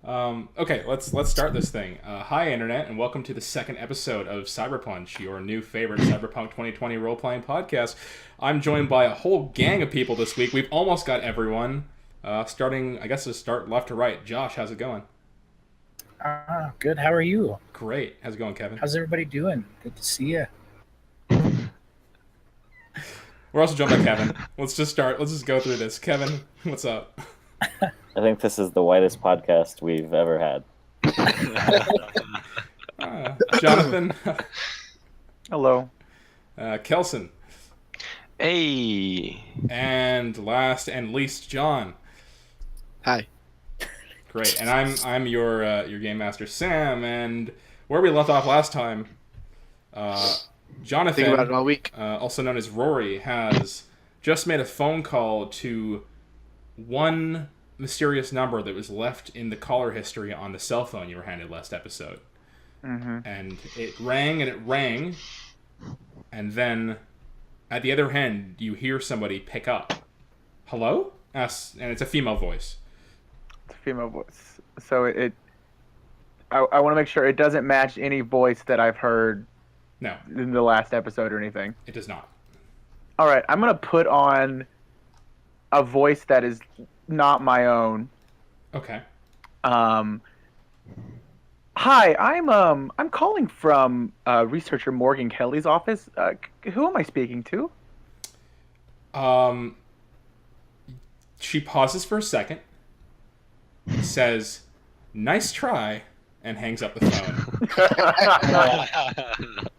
Okay, let's start this thing. Hi, Internet, and welcome to the second episode of Cyberpunch, your new favorite Cyberpunk 2020 role-playing podcast. I'm joined by a whole gang of people this week. We've almost got everyone. Starting, I guess, to start left to right. Josh, how's it going? Good. How are you? Great. How's it going, Kevin? How's everybody doing? Good to see you. We're also joined by Kevin. Let's just go through this. Kevin, what's up? I think this is the whitest podcast we've ever had. Jonathan. Hello. Kelson. Hey. And last and least, John. Hi. Great, and I'm your game master, Sam. And where we left off last time, Jonathan, Think about it all week. Also known as Rory, has just made a phone call to one mysterious number that was left in the caller history on the cell phone you were handed last episode. Mm-hmm. And it rang and it rang, and then at the other end you hear somebody pick up. Hello? And it's a female voice. It's a female voice. So I want to make sure it doesn't match any voice that I've heard No, in the last episode or anything. it does not. All right, I'm going to put on a voice that is not my own. Okay. Hi, I'm calling from researcher Morgan Kelly's office. Who am I speaking to? She pauses for a second, says, "Nice try," and hangs up the phone.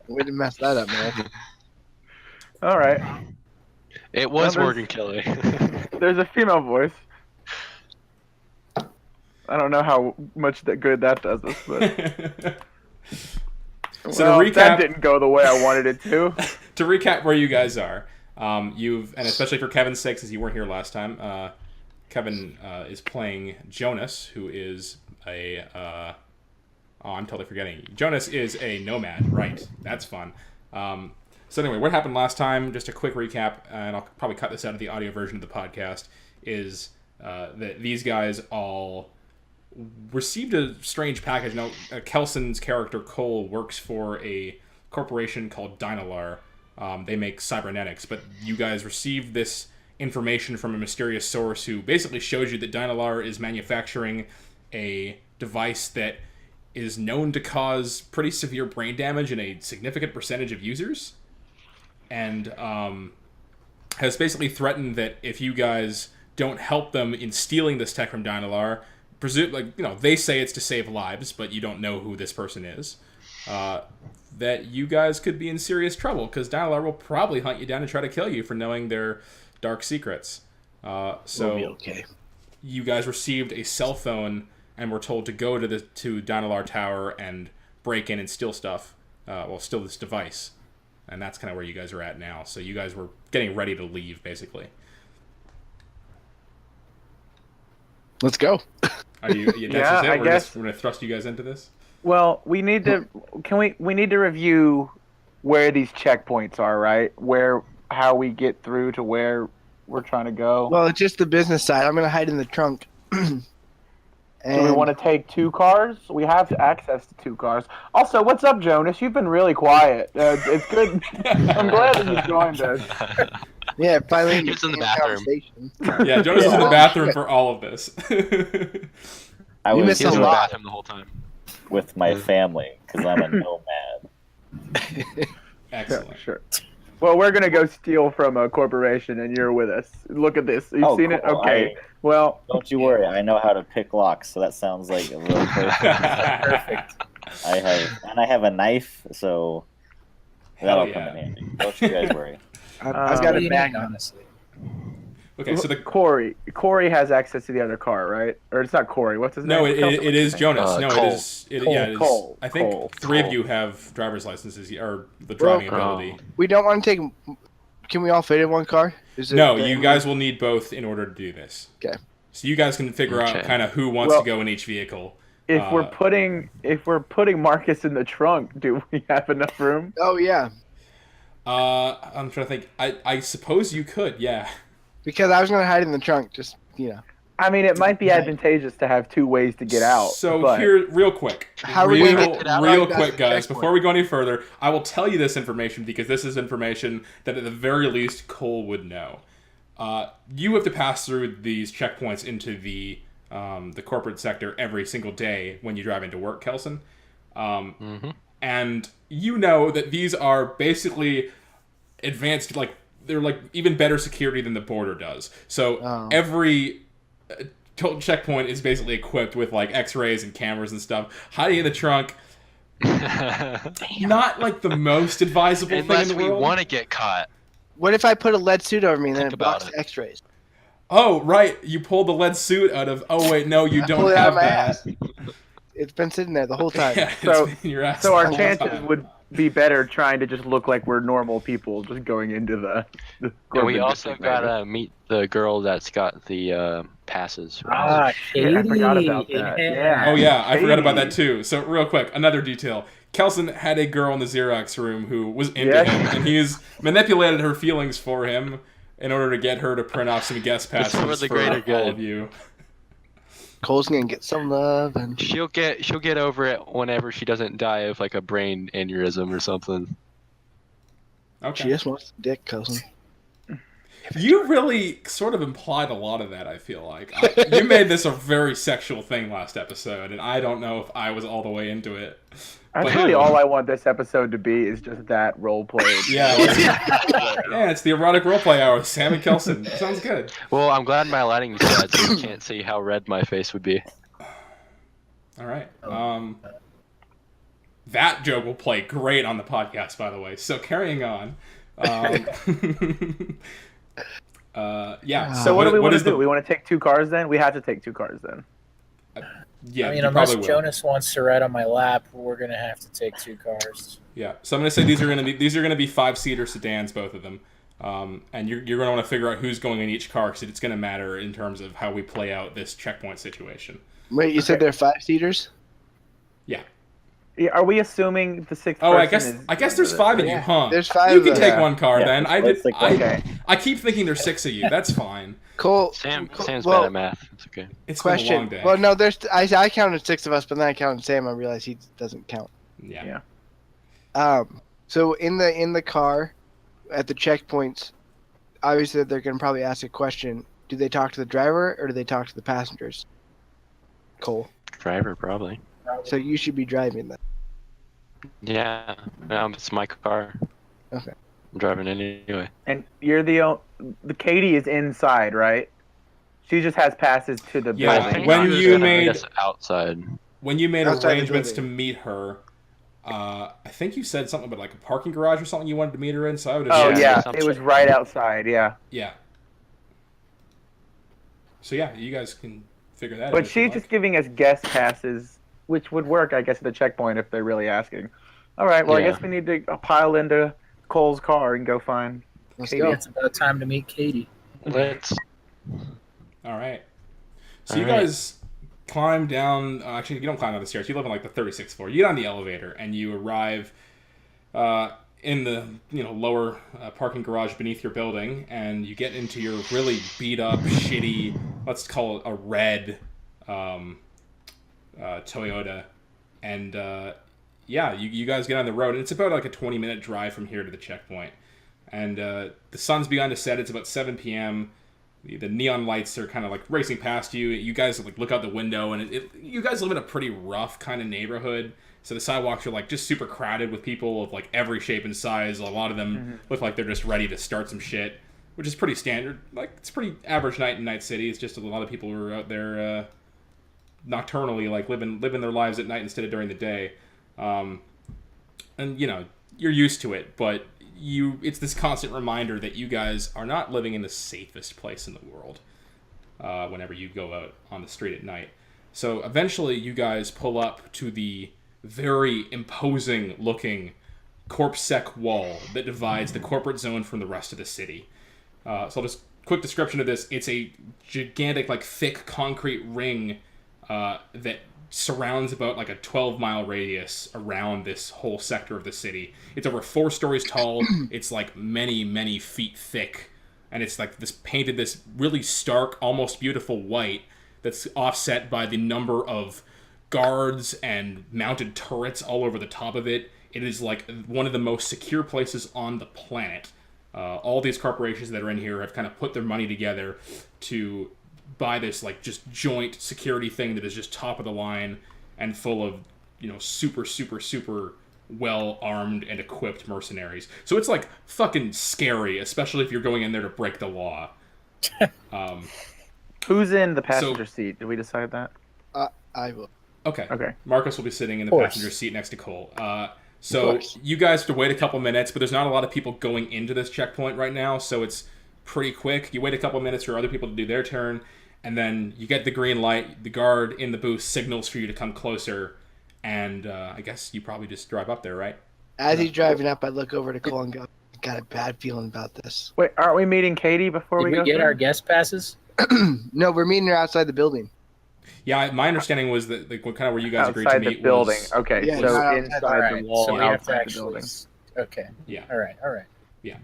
Way to mess that up, man. All right. It was Well, Morgan Kelly. There's a female voice. I don't know how much good that does us, but So well, to recap, that didn't go the way I wanted it to. to recap where you guys are, and especially for Kevin's sake, since you weren't here last time, Kevin is playing Jonas, who is I'm totally forgetting. Jonas is a nomad, right? That's fun. So anyway, what happened last time, just a quick recap, and I'll probably cut this out of the audio version of the podcast, is that these guys all received a strange package. Now, Kelson's character, Cole, works for a corporation called Dynalar. They make cybernetics, but you guys received this information from a mysterious source who basically shows you that Dynalar is manufacturing a device that is known to cause pretty severe brain damage in a significant percentage of users, and has basically threatened that if you guys don't help them in stealing this tech from Dynalar, they say it's to save lives, but you don't know who this person is, that you guys could be in serious trouble, because Dynalar will probably hunt you down and try to kill you for knowing their dark secrets. We'll be okay. You guys received a cell phone and were told to go to Dynalar Tower and break in and steal stuff. Steal this device. And that's kind of where you guys are at now. So you guys were getting ready to leave, basically. Let's go. Are you? Yeah, I guess. We're gonna thrust you guys into this. Well, we need to. We need to review where these checkpoints are, right? How we get through to where we're trying to go. Well, it's just the business side. I'm going to hide in the trunk. Do we want to take two cars? We have access to two cars. Also, what's up, Jonas? You've been really quiet. It's good. I'm glad that you joined us. Yeah, finally. He was in the bathroom. Yeah, Jonas is in the bathroom for all of this. I You was missed He was a in the lot. bathroom the whole time. with my family because I'm a nomad. Excellent. Sure. Well, we're gonna go steal from a corporation, and you're with us. Look at this. You've seen it? Cool. Okay. Well, Don't you worry. I know how to pick locks, so that sounds like a real perfect. I have a knife, so that'll Hell come yeah. in handy. Don't you guys worry. I've got What do a you bag need, on. honestly. Okay, so Corey has access to the other car, right? Or it's not Corey. What's his no, name? it is Jonas. No, Cole. it is. Cole. Yeah, it is. Cole. I think Cole. three of Cole. you have driver's licenses or the driving Well, ability. We don't want to take. Can we all fit in one car? Is it No, you guys will need both in order to do this. Okay. So you guys can figure out Okay. kind of who wants Well, to go in each vehicle. If we're putting Marcus in the trunk, do we have enough room? Oh yeah, I'm trying to think. I suppose you could, yeah. because I was gonna hide in the trunk. Just I mean, it might be advantageous to have two ways to get out. So but... here, real quick, How are we gonna real, get out? real That's quick, the guys. checkpoint. Before we go any further, I will tell you this information because this is information that at the very least Cole would know. You have to pass through these checkpoints into the corporate sector every single day when you drive into work, Kelson. And you know that these are basically advanced, like they're like even better security than the border does. So every total checkpoint is basically equipped with like X-rays and cameras and stuff. Hiding in the trunk, not like the most advisable thing in Unless the we world. want to get caught. What if I put a lead suit over me and then Think it blocks about the X-rays? Oh, right. You pulled the lead suit out of... Oh, wait, no, you I don't pulled it out have of my that. ass. It's been sitting there the whole time. Yeah, it's So- been in your ass So the our whole chances time. would be better trying to just look like we're normal people, just going into the And corporate we also district, maybe. gotta meet the girl that's got the passes. Ah, shit, I forgot about Katie. that. Yeah. Yeah. Oh, yeah, I forgot about Katie. that, too. So, real quick, another detail. Kelson had a girl in the Xerox room who was into Yes. him, and he's manipulated her feelings for him in order to get her to print off some guest passes for the for greater all good. of you. Cole's gonna get some love, and She'll get over it whenever she doesn't die of like a brain aneurysm or something. Okay. she just wants dick, cousin. You really sort of implied a lot of that, I feel like. You made this a very sexual thing last episode, and I don't know if I was all the way into it. That's But- really all I want this episode to be is just that role played. Yeah, yeah, it's the erotic roleplay hour with Sam and Kelson. Sounds good. Well, I'm glad my lighting is bad, so you can't see how red my face would be. All right. That joke will play great on the podcast, by the way. So carrying on. Yeah. So what do we want to is do? the- We want to take two cars then? We have to take two cars then. Yeah, I mean, you unless probably will. Jonas wants to ride on my lap, we're gonna have to take two cars. Yeah. So I'm gonna say these are gonna be 5-seater sedans, both of them. And you're gonna want to figure out who's going in each car because it's gonna matter in terms of how we play out this checkpoint situation. Wait, you said they're 5-seaters? Yeah. Yeah, are we assuming the sixth Oh, person is... I guess there's 5 of you, Yeah, huh? there's 5 You of can us. take Yeah. one car Yeah, then. let's take one. Okay. I keep thinking there's 6 of you. That's fine. Cole, Sam's well, bad at math. It's okay. It's been a long question. day. Well, no, there's. I counted 6 of us, but then I counted Sam. I realized he doesn't count. Yeah. Yeah. So in the car, at the checkpoints, obviously they're gonna probably ask a question. Do they talk to the driver or do they talk to the passengers? Cole. Driver, probably. So you should be driving then. Yeah. It's my car. Okay. I'm driving anyway. And you're the Katie is inside, right? She just has passes to the Yeah, I building. think when she was you gonna made- meet us outside. When you made Outside the arrangements to building. meet her, I think you said something about like a parking garage or something you wanted to meet her in. So I would have. Oh Yeah, yeah, some it was shit. right outside. Yeah, Yeah. So yeah, you guys can figure that out. but if you'd she's like. just giving us guest passes, which would work, I guess, at the checkpoint if they're really asking. All right, well, I Yeah. guess we need to pile into Cole's car and go find. Let's Katie, go. It's about time to meet Katie. Let's. All right. So All you right. guys climb down. Actually, you don't climb down the stairs. You live on like the 36th floor. You get on the elevator and you arrive in the lower parking garage beneath your building, and you get into your really beat up, shitty, let's call it a red Toyota, and yeah, you guys get on the road, and it's about like a 20-minute drive from here to the checkpoint, and the sun's begun to set. It's about 7 p.m. The neon lights are kind of like racing past you. You guys like look out the window, and you guys live in a pretty rough kind of neighborhood. So the sidewalks are like just super crowded with people of like every shape and size. A lot of them look like they're just ready to start some shit, which is pretty standard. Like it's pretty average night in Night City. It's just a lot of people who are out there nocturnally, like living their lives at night instead of during the day. And you're used to it, but it's this constant reminder that you guys are not living in the safest place in the world whenever you go out on the street at night. So eventually you guys pull up to the very imposing looking corpsec wall that divides the corporate zone from the rest of the city. So I'll just quick description of this. It's a gigantic, like thick concrete ring that surrounds about like a 12-mile radius around this whole sector of the city. It's over 4 stories tall. It's like many, many feet thick. and it's like this painted this really stark, almost beautiful white that's offset by the number of guards and mounted turrets all over the top of it. It is like one of the most secure places on the planet. All these corporations that are in here have kind of put their money together to buy this like just joint security thing that is just top of the line and full of, super, super, super well armed and equipped mercenaries. So it's like fucking scary, especially if you're going in there to break the law. Who's in the passenger seat? Did we decide that? I will. Okay. Okay. Marcus will be sitting in the passenger seat next to Cole. So you guys have to wait a couple minutes, but there's not a lot of people going into this checkpoint right now, so it's pretty quick. You wait a couple minutes for other people to do their turn, and then you get the green light. The guard in the booth signals for you to come closer, and I guess you probably just drive up there, right? As he's driving up, I look over to Cole and go, got a bad feeling about this. Wait, aren't we meeting Katie before Did we go? we get through? our guest passes? No, we're meeting her outside the building. Yeah, my understanding was that kind of where you guys agreed to Outside meet the building. was... Okay, Yeah, so outside. inside All right, the wall, so we have to outside the actually. building. Okay. Yeah. All right. Yeah. All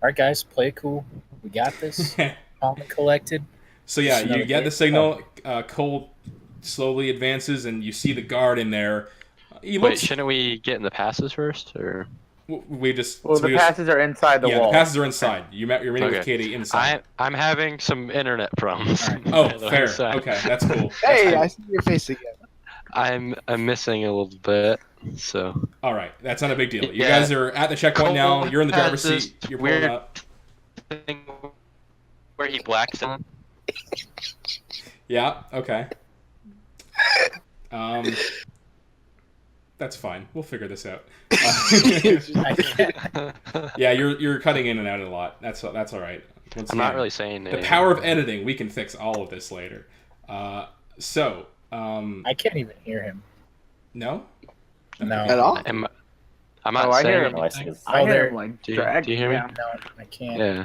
right, guys, play it cool. We got this. Calm and collected. So yeah, Just you another get the day. signal. Cole slowly advances, and you see the guard in there. He Wait, looks... shouldn't we get in the passes first, or? We just... Well, so the we just- passes are inside the yeah, wall. the passes are inside. You're meeting Okay. with Katie inside. I'm having some internet problems. Oh, by the fair. side. Okay, that's cool. Hey, I see your face again. I'm missing a little bit, so. All right, that's not a big deal. You Yeah. guys are at the checkpoint now. Cole You're in the driver's has this seat. You're pulling weird up. thing where he blacks in. Yeah. Okay. That's fine. We'll figure this out. Yeah, you're cutting in and out a lot. That's all right. Once I'm not again, really saying the anything. power of editing. We can fix all of this later. I can't even hear him. No. No. At all? I'm not Oh, I saying hear him. No, I see anything. his, I hear there- him like Do you- drag. do you hear me? Yeah. No, I can't. Yeah.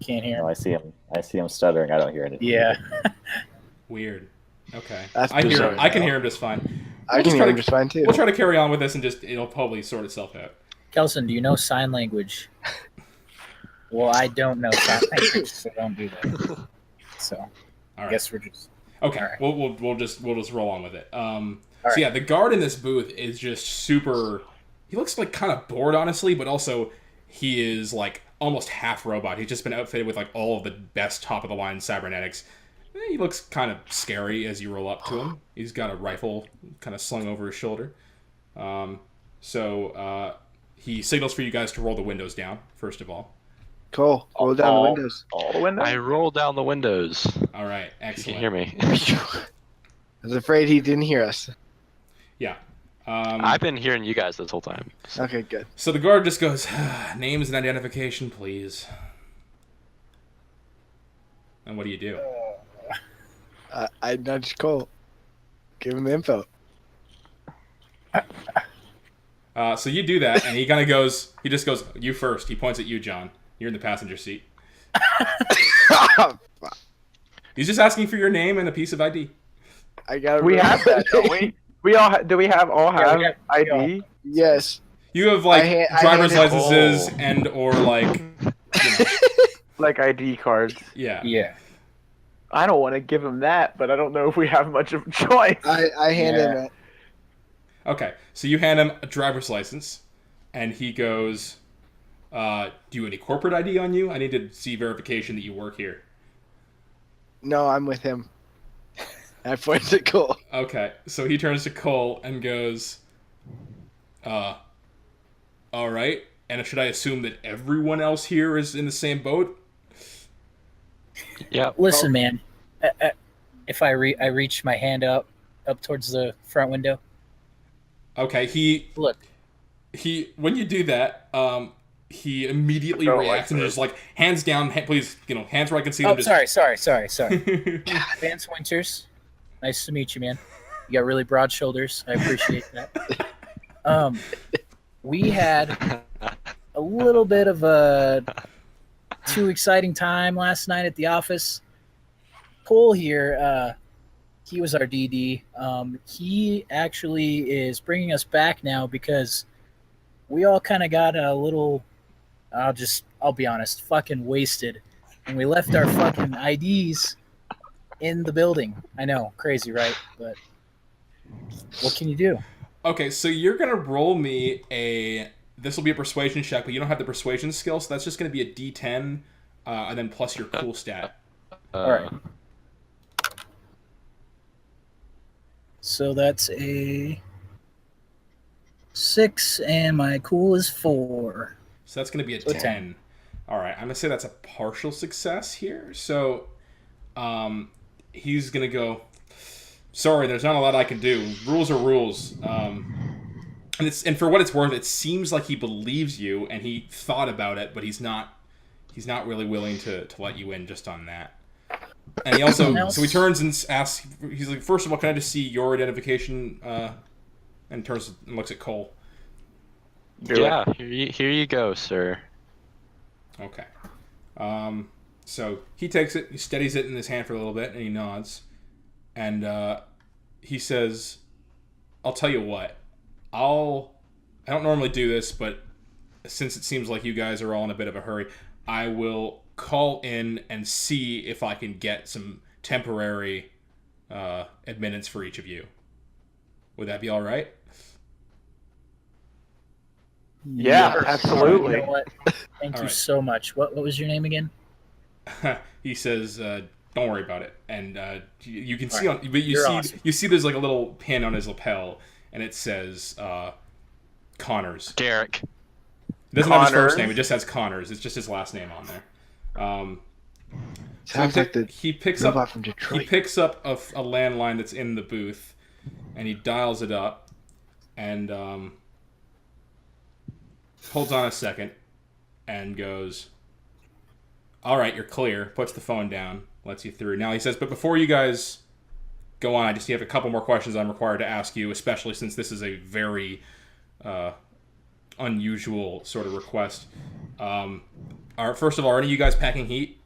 Can't hear no, him. I see him. I see him stuttering. I don't hear anything. Yeah. Weird. Okay. That's I hear. bizarre. I can hear him just fine. I We'll can just hear try him to- just fine too. We'll try to carry on with this and just it'll probably sort itself out. Kelson, do you know sign language? Well, I don't know sign language, so don't do that. So All I right. guess we're just. Okay, All right. we'll just roll on with it. So right. yeah, the guard in this booth is just super. He looks like kind of bored, honestly, but also he is like almost half robot. He's just been outfitted with like all of the best top of the line cybernetics. He looks kind of scary as you roll up to him. He's got a rifle kind of slung over his shoulder. He signals for you guys to roll the windows down first of all. Cool. Roll down the All- windows. All the windows. I roll down the windows. All right, You excellent. can hear me. I was afraid he didn't hear us. Yeah. I've been hearing you guys this whole time. So. Okay, good. So the guard just goes, names and identification, please. And what do you do? I nudged Cole. Give him the info. So you do that, and he kind of goes, he just goes, you first. He points at you, John. You're in the passenger seat. He's just asking for your name and a piece of ID. I got. We have that, don't we? We all do. We have all Yeah, have we got- ID? Yes. You have like I driver's handed- licenses and or like, Like ID cards. yeah. Yeah. I don't want to give him that, but I don't know if we have much of a choice. I handed him it. Okay, so you hand him a driver's license, and he goes, do you have any corporate ID on you? I need to see verification that you work here. No, I'm with him. I pointed at Cole. Okay, so he turns to Cole and goes, all right. And should I assume that everyone else here is in the same boat? Yep. Listen, man. If I reach my hand up towards the front window. Okay, Look. when you do that, he immediately Don't reacts like and that. just like hands down, please, hands where I can see them. Oh, Just... sorry. Vance Winters. Nice to meet you, man. You got really broad shoulders. I appreciate that. We had a little bit of a too exciting time last night at the office. Cole here, he was our DD. He actually is bringing us back now because we all kind of got a little I'll be honest, fucking wasted. And we left our fucking IDs in the building. I know, crazy, right? But what can you do? Okay, so you're gonna roll me a. This will be a persuasion check, but you don't have the persuasion skill, so that's just gonna be a D10, and then plus your cool stat. All right. So that's a 6, and my cool is 4. So that's gonna be a So 10. All right, I'm gonna say that's a partial success here. So, he's gonna go. Sorry, there's not a lot I can do. Rules are rules. And for what it's worth, it seems like he believes you and he thought about it, but he's not really willing to let you in just on that. And he also so he turns and asks. He's like, first of all, can I just see your identification? And turns and looks at Cole. Yeah, here you go, sir. Okay. So he takes it, he steadies it in his hand for a little bit, and he nods. And he says, I'll tell you what. I don't normally do this, but since it seems like you guys are all in a bit of a hurry, I will call in and see if I can get some temporary admittance for each of you. Would that be all right? Yeah, absolutely. You know what? Thank you so much. What was your name again? He says, "Don't worry about it." And you can see right. on, but you see there's like a little pin on his lapel, and it says Connors. Garrick. It doesn't have his first name; it just has Connors. It's just his last name on there. Sounds like the he picks robot up from Detroit. He picks up a landline that's in the booth, and he dials it up, and holds on a second, and goes, "All right, you're clear." Puts the phone down, lets you through. Now he says, "But before you guys go on, I just have a couple more questions I'm required to ask you, especially since this is a very unusual sort of request. First of all, are any of you guys packing heat?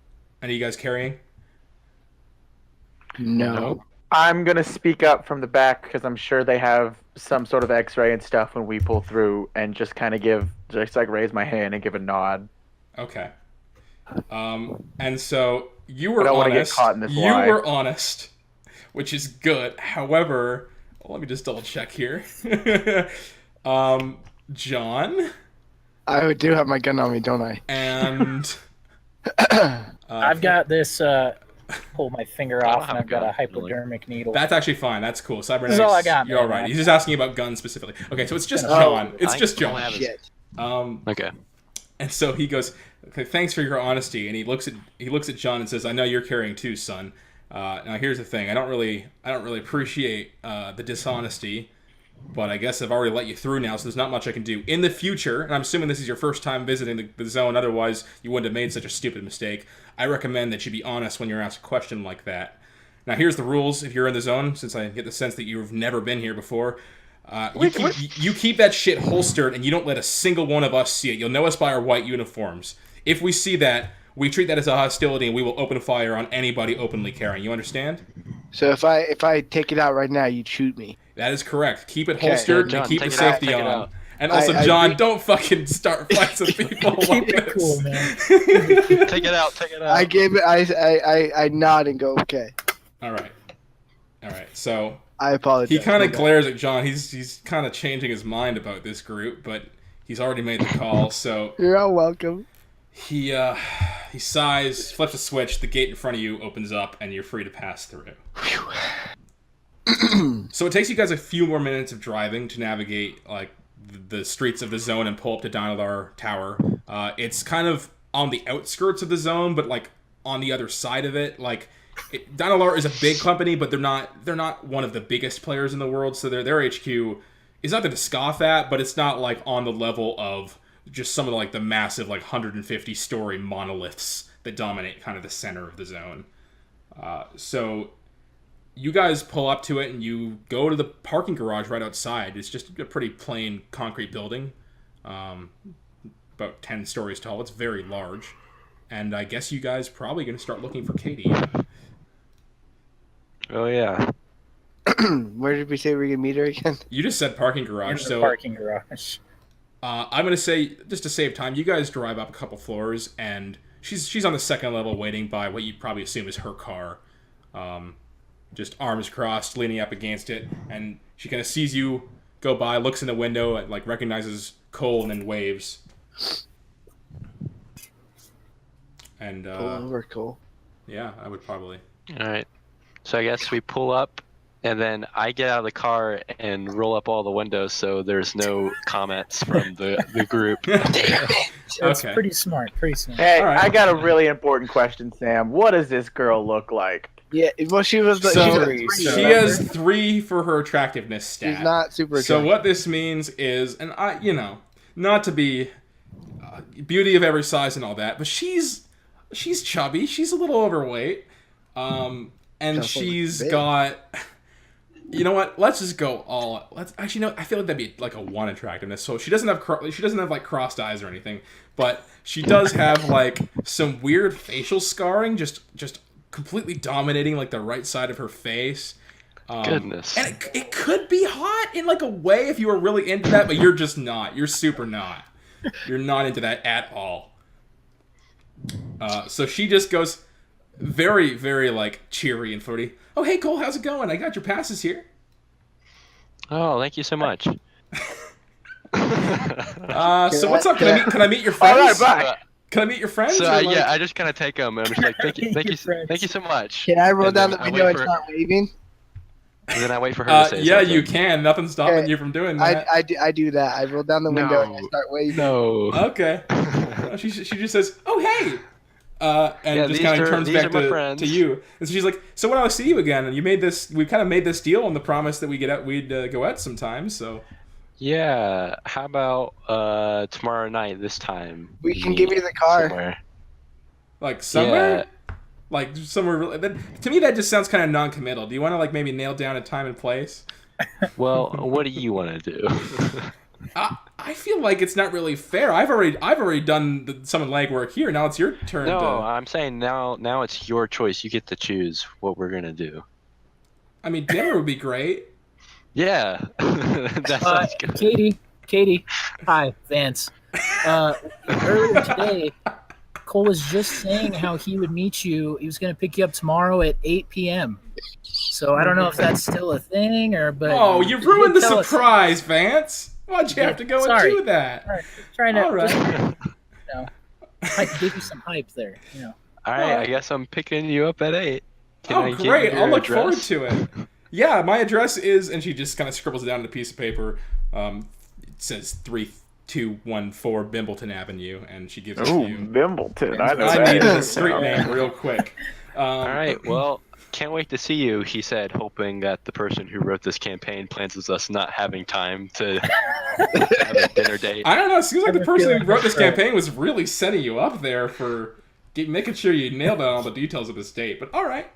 Any of you guys carrying?" No. I'm going to speak up from the back because I'm sure they have some sort of x-ray and stuff when we pull through, and just kind of raise my hand and give a nod. Okay. And so you were I don't want to get honest. caught in this You lie. were honest, which is good. However, let me just double check here. John I do have my gun on me, don't I? and I've got this. Pull my finger I don't off, have and a I've got a gun, hypodermic needle. that's actually fine. That's cool. Cybernetics. This is all I got, You're all man. right. He's just asking about guns specifically. Okay, so it's just Oh, John. It's I just don't John. have it. Shit. Okay. And so he goes, "Okay, thanks for your honesty." And he looks at John and says, "I know you're carrying too, son. Now here's the thing. I don't really appreciate the dishonesty, but I guess I've already let you through now, so there's not much I can do. In the future, and I'm assuming this is your first time visiting the zone, otherwise you wouldn't have made such a stupid mistake, I recommend that you be honest when you're asked a question like that. Now here's the rules if you're in the zone, since I get the sense that you've never been here before. You keep that shit holstered, and you don't let a single one of us see it. You'll know us by our white uniforms. If we see that, we treat that as a hostility, and we will open fire on anybody openly carrying. You understand?" So if I take it out right now, you'd shoot me. That is correct. Keep it Okay. holstered John, and keep take the it out, safety take it on. out. And also, I John, think- don't fucking start fights with people Keep like it this. cool, man. Take it out. Take it out. I gave it. I nod and go, okay. All right. So I apologize. he kind My of bad. glares at John. He's kind of changing his mind about this group, but he's already made the call. So You're all welcome. he sighs, flips a switch. The gate in front of you opens up, and you're free to pass through. So it takes you guys a few more minutes of driving to navigate like the streets of the zone and pull up to Dynalar Tower. It's kind of on the outskirts of the zone, but like on the other side of it. Like Dynalar is a big company, but they're not one of the biggest players in the world. So their HQ is nothing to scoff at, but it's not like on the level of just some of the massive 150 story monoliths that dominate kind of the center of the zone. So you guys pull up to it and you go to the parking garage right outside. It's just a pretty plain concrete building, about 10 stories tall. It's very large. And I guess you guys probably going to start looking for Katie. Oh yeah. Where did we say we were gonna meet her again? You just said parking garage, In the so parking garage. I'm gonna say, just to save time, you guys drive up a couple floors, and she's on the second level, waiting by what you probably assume is her car, just arms crossed, leaning up against it, and she kind of sees you go by, looks in the window, and like recognizes Cole, and then waves. And Pull over, Cole. yeah, I would probably. All right. So I guess we pull up, and then I get out of the car and roll up all the windows so there's no comments from the group. It's Okay. pretty smart. Pretty smart. Hey, All right. I got a really important question, Sam. What does this girl look like? Yeah, well, she was. So she's a three, three, she remember? has 3 for her attractiveness stat. She's not super. So attractive. what this means is, and not to be beauty of every size and all that, but she's chubby. She's a little overweight, and Just she's big. got. You know what? Let's just go all. Let's actually no. I feel like that'd be like a 1 attractiveness. So she doesn't have like crossed eyes or anything, but she does have like some weird facial scarring, just completely dominating like the right side of her face. Goodness. And it could be hot in like a way if you were really into that, but you're just not. You're super not. You're not into that at all. So she just goes very, very like cheery and flirty. Oh, hey Cole, how's it going? I got your passes here. Oh, thank you so much. So what's up? Can I meet your All right, friends? bye. Can I meet your friends? So Or, like- yeah, I just kind of take them and I'm just like, thank you, Friends. thank you so much. Can I roll And down then the I window wait and for- start waving? And then I wait for her to say yeah, something. you can. Nothing's stopping Okay. you from doing that. I do that. I roll down the window and I No. start waving. No. Okay. She just says, "Oh hey," and Yeah, just these kind of are- turns these back are my to friends. you. And so she's like, "So when I'll see you again, and you made this, we kind of made this deal on the promise that we'd go out sometime. So Yeah. How about tomorrow night this time? We can give you the car. Somewhere. like somewhere, like somewhere. To me, that just sounds kind of non-committal. Do you want to like maybe nail down a time and place? Well, what do you want to do? I feel like it's not really fair. I've already done some legwork here. Now it's your turn. No, to, I'm saying now it's your choice. You get to choose what we're gonna do. I mean, dinner would be great. Yeah, that sounds good. Katie. Hi, Vance. Earlier today, Cole was just saying how he would meet you. He was going to pick you up tomorrow at 8 p.m. So I don't know if that's still a thing but. Oh, you he ruined the did tell us- surprise, Vance. Why'd you have to go Sorry. and do that? All right, just trying to. All right. I give you some hype there. All right, I guess I'm picking you up at 8. Can I Oh, give great. you I'll your look forward address? to it. Yeah, my address is, and she just kind of scribbles it down on a piece of paper. It says 3214 Bimbleton Avenue, and she gives it to Ooh, you. Bimbleton. I know I that. needed a street name real quick. All right, well, can't wait to see you, he said, hoping that the person who wrote this campaign plans with us not having time to have a dinner date. I don't know. It seems like the person who wrote this Right. campaign was really setting you up there for making sure you nailed on all the details of this date. But all right.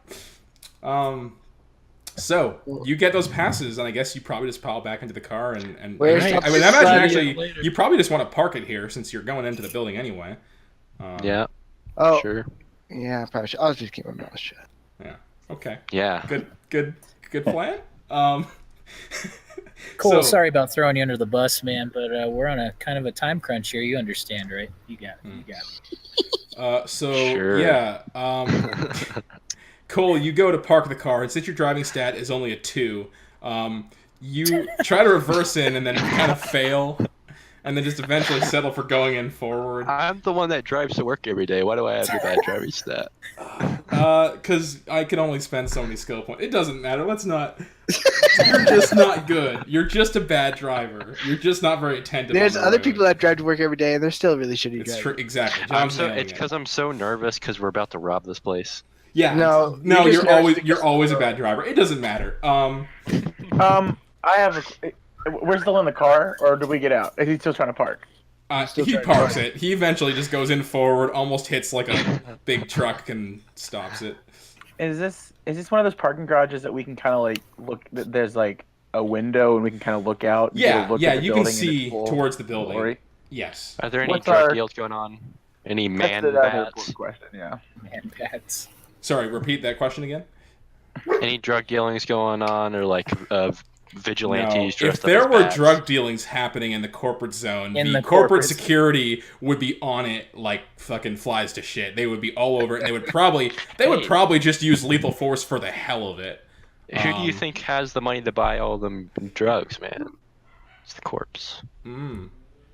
So you get those passes, and I guess you probably just pile back into the car and Where's I the would imagine Friday actually later? you probably just want to park it here since you're going into the building anyway. Yeah, Oh, sure. yeah, probably should. I'll just keep my mouth shut. Okay. Yeah. Good plan. Cole, So- sorry about throwing you under the bus, man, but we're on a kind of a time crunch here. You understand, right? You got it. You got it. Sure. Yeah. Cole, you go to park the car, and since your driving stat is only a 2, you try to reverse in and then kind of fail, and then just eventually settle for going in forward. I'm the one that drives to work every day. Why do I have the bad driving stat? Because I can only spend so many skill points. It doesn't matter. Let's not. You're just not good. You're just a bad driver. You're just not very attentive. There's on the other road. people that drive to work every day, and they're still really shitty It's drivers. true. Exactly. I'm John's so, nailing it's it. because I'm so nervous because we're about to rob this place. Yeah. No, No, you're just nervous you're because- always a bad driver. It doesn't matter. I have we're still in the car, or do we get out? Is he still trying to park? Still He trying to parks park. it. He eventually just goes in forward, almost hits like a big truck and stops it. Is this one of those parking garages that we can kind of like look? There's like a window, and we can kind of look out. And get Yeah, a look yeah, at the you can building in see its full towards the building. glory? Yes. Are there any What's drug our- deals going on? Any That's man the other bats? important question. Yeah. Man, bats. Sorry, repeat that question again. Any drug dealings going on, or like vigilantes No, if dressed up there as were bats. drug dealings happening in the corporate zone, In the the corporate corporate- security would be on it like fucking flies to shit. They would be all over it, and they would probably just use lethal force for the hell of it. Who do you think has the money to buy all them drugs, man? It's the corpse.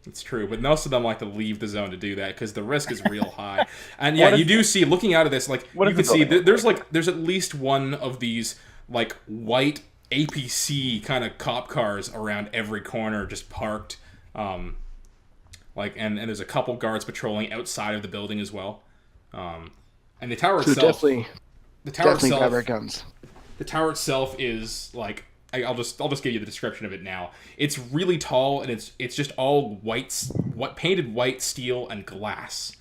It's true, but most of them like to leave the zone to do that because the risk is real high. And yeah, you do see, looking out of this, like you can see there's at least one of these like white APC kind of cop cars around every corner, just parked. And there's a couple guards patrolling outside of the building as well. And the tower So itself, definitely grab our guns. the tower itself is like, I'll just give you the description of it now. It's really tall, and it's just all painted white steel and glass,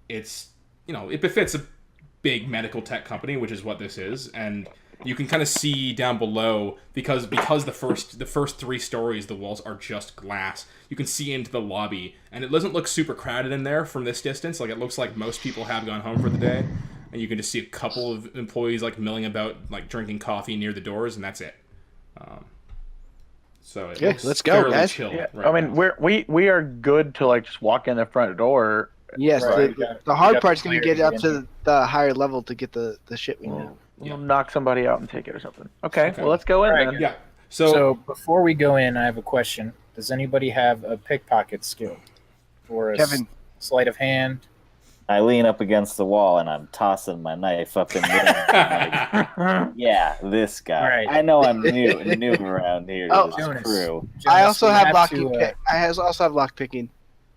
it's, it befits a big medical tech company, which is what this is, and you can kind of see down below because the first 3 stories, the walls are just glass. You can see into the lobby, and it doesn't look super crowded in there from this distance. Like, it looks like most people have gone home for the day. And you can just see a couple of employees like milling about, like drinking coffee near the doors, and that's it. So it looks let's go, fairly guys. chill Yeah, right I mean, now. we are good to like just walk in the front door. Yes, Right. the hard got part's the going to player get up in to the higher level to get the shit we know. Yeah. We'll knock somebody out and take it or something. Okay, Okay. well let's go in Alright, then. Yeah. So before we go in, I have a question. Does anybody have a pickpocket skill or a Kevin. sleight of hand? I lean up against the wall and I'm tossing my knife up in the air. Like, yeah, this guy. All right. I know I'm new around here to Oh, this Jonas. crew. I Jonas, also we have to, lock. I also have lock picking.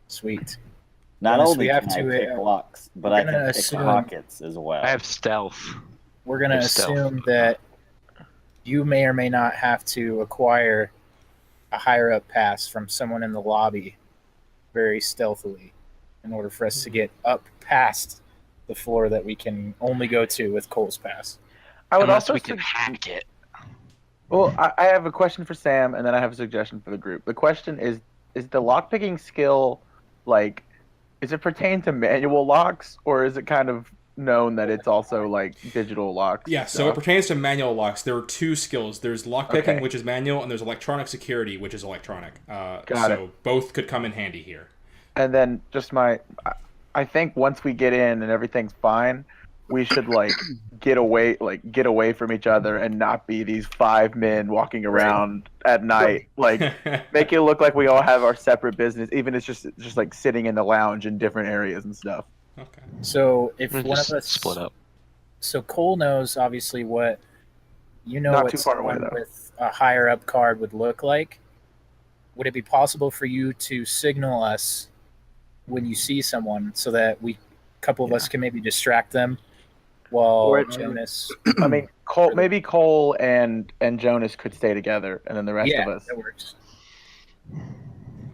Sweet. Not Jonas, only we have can I to, pick locks, but we're I can gonna pick assume- pockets as well. I have stealth. We're going to Good stealth. assume that you may or may not have to acquire a higher up pass from someone in the lobby very stealthily in order for us to get up past the floor that we can only go to with Cole's pass. I would Unless also we can hack it. Well, I have a question for Sam, and then I have a suggestion for the group. The question is the lockpicking skill, like, is it pertain to manual locks, or is it kind of known that it's also, like, digital locks? Yeah, so it pertains to manual locks. There are 2 skills. There's lockpicking, Okay. which is manual, and there's electronic security, which is electronic. Got so both could come in handy here. And then just I think once we get in and everything's fine, we should, like, get away from each other and not be these 5 men walking around at night. Like, make it look like we all have our separate business, even if it's just like sitting in the lounge in different areas and stuff. Okay. So if We'll one just of us split up. So Cole knows obviously what Not what too far away, someone though. with a higher up card would look like. Would it be possible for you to signal us when you see someone so that a couple of us can maybe distract them while Or- Jonas? I mean, Cole and Jonas could stay together, and then the rest Yeah, of us. that works.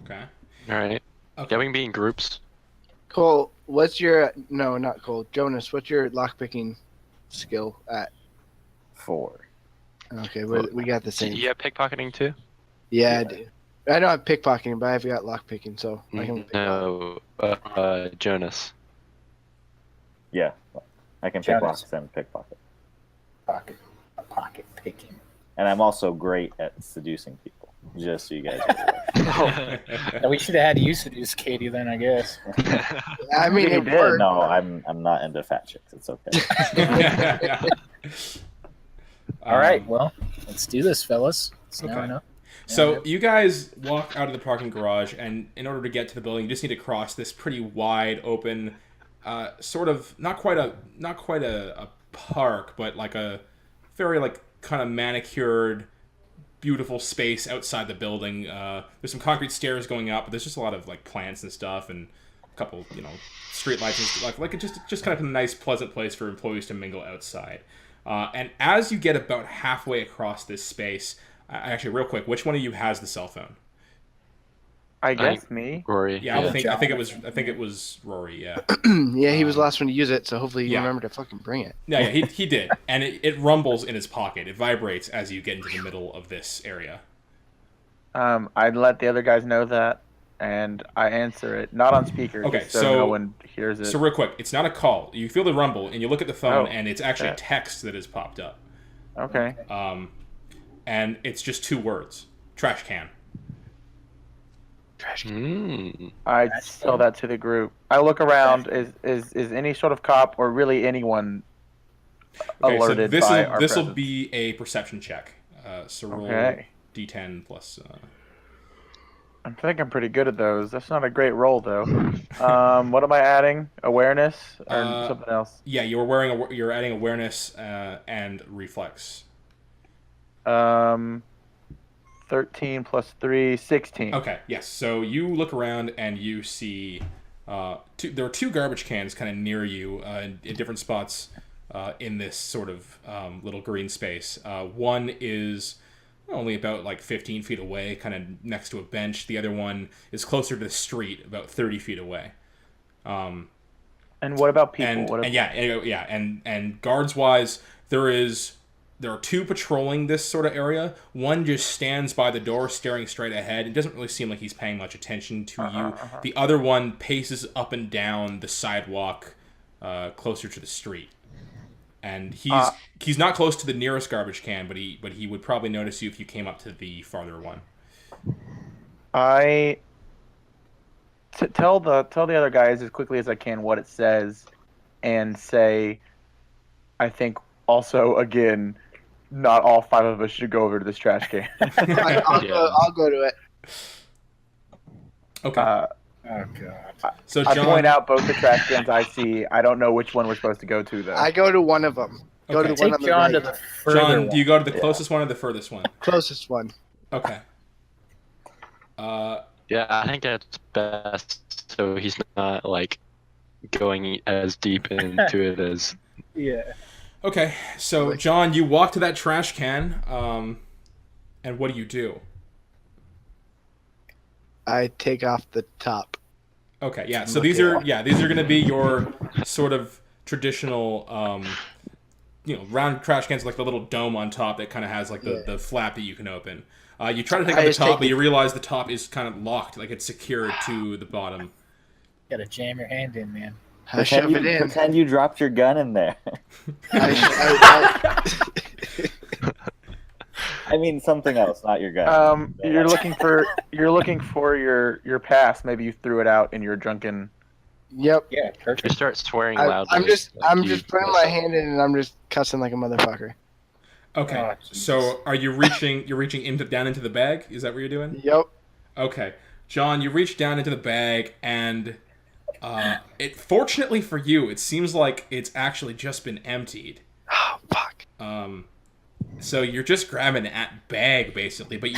Okay. All right. Okay. Yeah, we can be in groups. Cole, what's your not Cole, Jonas? What's your lock picking skill at? 4. Okay, we got the Do same. you have pickpocketing too? Yeah, I do. I don't have pickpocketing, but I've got lock picking, so I can. No, Jonas. Yeah, I can pick Jonas. locks and pickpocket. Pocket picking. And I'm also great at seducing people, just so you guys are aware. Now, we should have had you seduce Katie then, I guess. I mean, He it did. worked. No, I'm not into fat chicks. It's okay. All right, well, let's do this, fellas. It's now Okay. enough. So you guys walk out of the parking garage, and in order to get to the building, you just need to cross this pretty wide open, sort of not quite a park, but like a very like kind of manicured, beautiful space outside the building. There's some concrete stairs going up, but there's just a lot of like plants and stuff, and a couple street lights and stuff. Like just kind of a nice, pleasant place for employees to mingle outside. And as you get about halfway across this space. Actually, real quick, which one of you has the cell phone? I guess me. Rory. Yeah, I think it was Rory. Yeah, Yeah, he was the last one to use it, so hopefully he yeah. remembered to fucking bring it. yeah, he did, and it rumbles in his pocket. It vibrates as you get into the middle of this area. I'd let the other guys know that, and I answer it not on speaker, Okay, just so so- no one hears it. So real quick, it's not a call. You feel the rumble, and you look at the phone, Oh, and it's actually okay. text that has popped up. Okay. And it's just 2 words: trash can. Trash can. Mm. I That's tell fun. that to the group. I look around. Is any sort of cop or really anyone Okay, so alerted by our this will presence? be a perception check. So roll Okay. d10 plus. I think I'm pretty good at those. That's not a great roll though. What am I adding? Awareness or something else? Yeah, you're adding awareness and reflex. 13 plus 3, 16. Okay, yes. So you look around and you see there are 2 garbage cans kind of near you in different spots in this sort of little green space. One is only about like 15 feet away, kind of next to a bench. The other one is closer to the street, about 30 feet away. And what about people? And guards wise, there are 2 patrolling this sort of area. One just stands by the door staring straight ahead. It doesn't really seem like he's paying much attention to you. The other one paces up and down the sidewalk closer to the street. And he's not close to the nearest garbage can, but he would probably notice you if you came up to the farther one. Tell the other guys as quickly as I can what it says, and say, I think also again, not all 5 of us should go over to this trash can. I'll go to it. Okay. Oh god. So I John, point out both the trash cans I see. I don't know which one we're supposed to go to though. I go to one of them. Go Okay. to the one Take on the John to right. the further John, one. do you go to the closest one or the furthest one? Closest one. Okay. Yeah, I think that's best. So he's not like going as deep into it as. Yeah. Okay. So John, you walk to that trash can, and what do you do? I take off the top. Okay, yeah. So these are going to be your sort of traditional, round trash cans, like the little dome on top that kind of has like the flap that you can open. You try to take out the top, but you realize the top is kind of locked, like it's secured to the bottom. Gotta jam your hand in, man. I shove it in. Pretend you dropped your gun in there. I mean something else, not your gun. You're looking for your pass. Maybe you threw it out in your drunken. Yep. Yeah, You perfect. start swearing I'm loudly. just like you putting my hand in and I'm just cussing like a motherfucker. Okay. Oh, Jesus. So are you reaching? You're reaching down into the bag. Is that what you're doing? Yep. Okay, John, you reach down into the bag, and fortunately for you, it seems like it's actually just been emptied. Oh fuck. So you're just grabbing at bag basically, but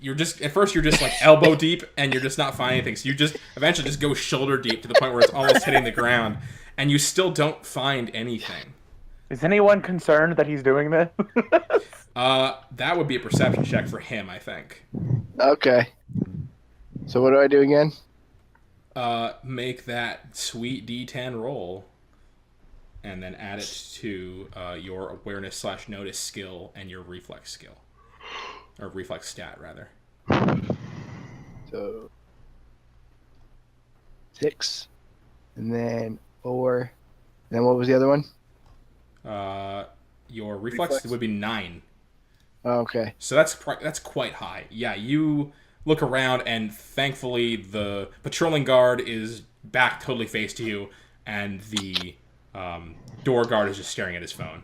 you're just at first you're just like elbow deep, and you're just not finding anything. So you just eventually just go shoulder deep to the point where it's almost hitting the ground, and you still don't find anything. Is anyone concerned that he's doing this? That would be a perception check for him, I think. Okay. So what do I do again? Make that sweet D10 roll, and then add it to your awareness/notice skill and your reflex skill, or reflex stat rather. So 6, and then 4, and then what was the other one? Your reflex would be 9. Oh, okay. So that's quite high. Yeah, you look around, and thankfully the patrolling guard is back totally face to you, and the door guard is just staring at his phone.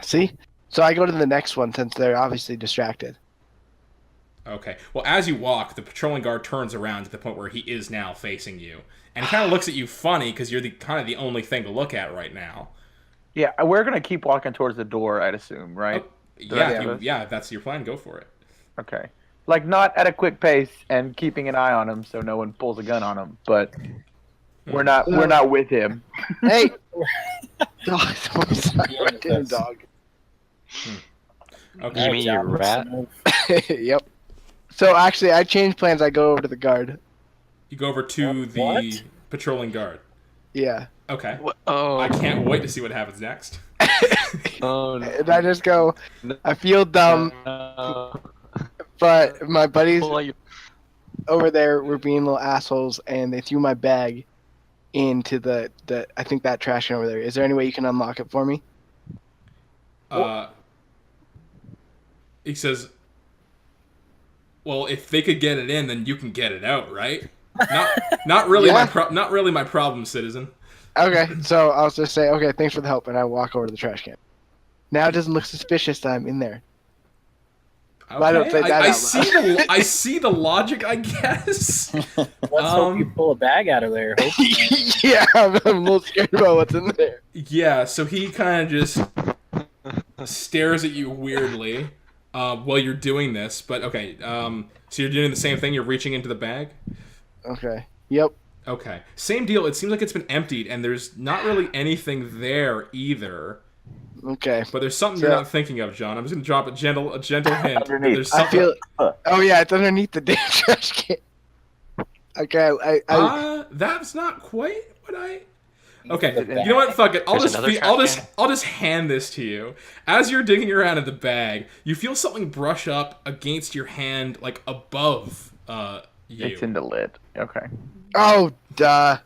See? So I go to the next one since they're obviously distracted. Okay. Well, as you walk, the patrolling guard turns around to the point where he is now facing you, and he kind of looks at you funny because you're the only thing to look at right now. Yeah, we're gonna keep walking towards the door, I'd assume, right? Yeah, if that's your plan, go for it. Okay. Like, not at a quick pace and keeping an eye on him so no one pulls a gun on him, but we're not with him. Hey! Dog. Sorry, damn dog. Okay. You mean you're a rat? Yep. So actually, I changed plans. I go over to the guard. You go over to the What? patrolling guard. Yeah. Okay. Oh, I can't wait to see what happens next. oh no. And I just go, I feel dumb, but my buddies over there were being little assholes, and they threw my bag into the I think that trash can over there. Is there any way you can unlock it for me? he says, "Well, if they could get it in, then you can get it out, right? Not really not really my problem, citizen." Okay, so I'll just say, okay, thanks for the help, and I walk over to the trash can. Now it doesn't look suspicious that I'm in there. Okay. I don't say that I see the logic, I guess. Let's hope you pull a bag out of there. Hope. Yeah, I'm a little scared about what's in there. Yeah, so he kind of just stares at you weirdly while you're doing this. But okay, so you're doing the same thing. You're reaching into the bag. Okay. Yep. Okay, same deal. It seems like it's been emptied, and there's not really anything there either. Okay. But there's something you're not thinking of, John. I'm just gonna drop a gentle hint. Underneath. There's something. Oh yeah, it's underneath the damn trash can. Okay, That's not quite what I. Okay, The bag. you know what? Fuck it. There's another trash I'll just hand this to you. As you're digging around in the bag, you feel something brush up against your hand, like above you. It's in the lid. Okay. Oh, duh.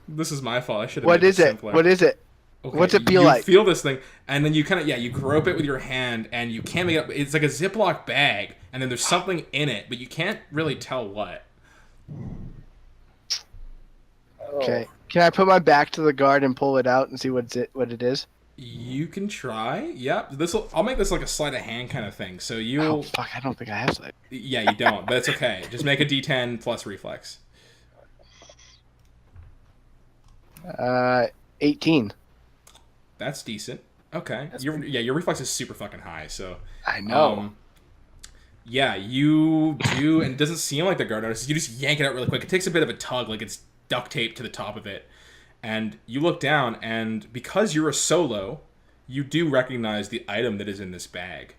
This is my fault. I should have. What made is it it? simpler. What is it? Okay, What's it feel you like? feel this thing, and then you kind of you grope it with your hand, and you can't make it up. It's like a Ziploc bag, and then there's something in it, but you can't really tell what. Okay. Can I put my back to the guard and pull it out and see what it is? You can try. Yep. I'll make this like a sleight of hand kind of thing. So Oh you'll. fuck! I don't think I have sight. Yeah, you don't, but it's okay. Just make a D10 plus reflex. 18. That's decent. Okay. That's Your reflex is super fucking high. So. I know. Yeah, you do, and it doesn't seem like the guard notices. You just yank it out really quick. It takes a bit of a tug, like it's duct taped to the top of it. And you look down, and because you're a solo, you do recognize the item that is in this bag.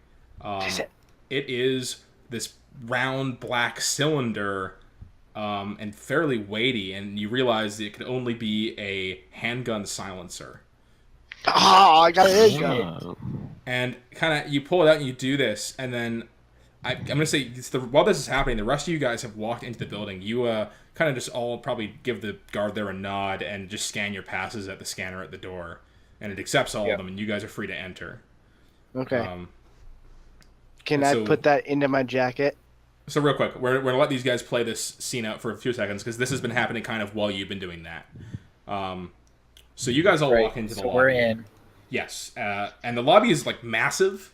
Is it? It is this round black cylinder, and fairly weighty, and you realize it could only be a handgun silencer. Oh, I got it. Gun. And kind of, you pull it out and you do this, and then I'm going to say, while this is happening, the rest of you guys have walked into the building. You kind of just all probably give the guard there a nod and just scan your passes at the scanner at the door. And it accepts all of them, and you guys are free to enter. Okay. Can I put that into my jacket? So real quick, we're going to let these guys play this scene out for a few seconds, because this has been happening kind of while you've been doing that. So you guys all walk into the lobby. So we're in. Yes, and the lobby is like massive.